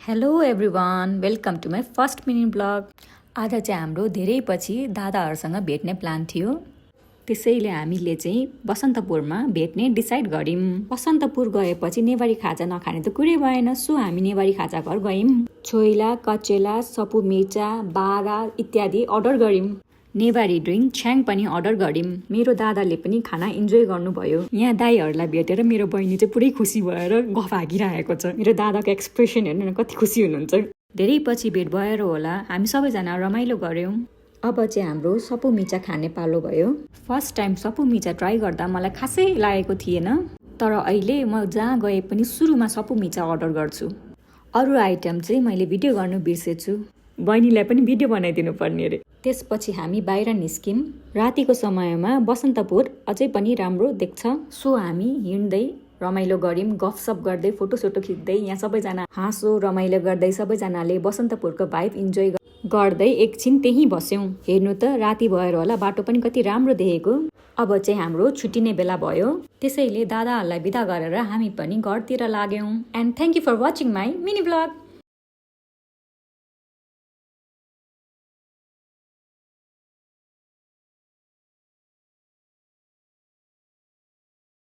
Hello everyone, welcome to my first mini vlog. आज चाहिँ हाम्रो धेरै पछि दादाहरूसँग भेट्ने प्लान थियो। त्यसैले हामीले चाहिँ बसन्तपुरमा भेट्ने डिसाइड गऱ्यौँ। बसन्तपुर गएपछि नेवारी खाजा नखाने त कुरै भएन, सो हामी नेवारी खाजा घर गयौँ। छोइला, कचेला, सपु मिर्चा, बारा इत्यादि अर्डर गऱ्यौँ। नेवारी ड्रिङ्क छ्याङ पनि अर्डर गऱ्यौँ। मेरो दादाले पनि खाना इन्जोय गर्नुभयो। यहाँ दाईहरूलाई भेटेर मेरो बहिनी चाहिँ पुरै खुसी भएर गफ हाकिरहेको छ। मेरो दादाको एक्सप्रेसन हेर्नु न, कति खुसी हुनुहुन्छ। धेरै पछि भेट भएर होला हामी सबैजना रमाइलो गऱ्यौँ। अब चाहिँ हाम्रो सपु मिर्चा खाने पालो भयो। फर्स्ट टाइम सपु मिर्चा ट्राई गर्दा मलाई खासै लागेको थिएन, तर अहिले म जहाँ गए पनि सुरुमा सपु मिर्चा अर्डर गर्छु। अरू आइटम चाहिँ मैले भिडियो गर्नु बिर्सेछु। बहिनीलाई पनि भिडियो बनाइदिनु पर्ने अरे। त्यसपछि हामी बाहिर निस्क्यौँ। रातिको समयमा बसन्तपुर अझै पनि राम्रो देख्छ, सो हामी हिँड्दै रमाइलो गऱ्यौँ। गफसप गर्दै फोटोसोटो खिच्दै यहाँ सबैजना हाँसो रमाइलो गर्दै सबैजनाले बसन्तपुरको भाइब इन्जोय गर्दै एकछिन त्यहीँ बस्यौँ। हेर्नु त राति भएर होला, बाटो पनि कति राम्रो देखेको। अब चाहिँ हाम्रो छुट्टिने बेला भयो, त्यसैले दादाहरूलाई बिदा गरेर हामी पनि घरतिर लाग्यौँ। And thank you for watching my mini blog.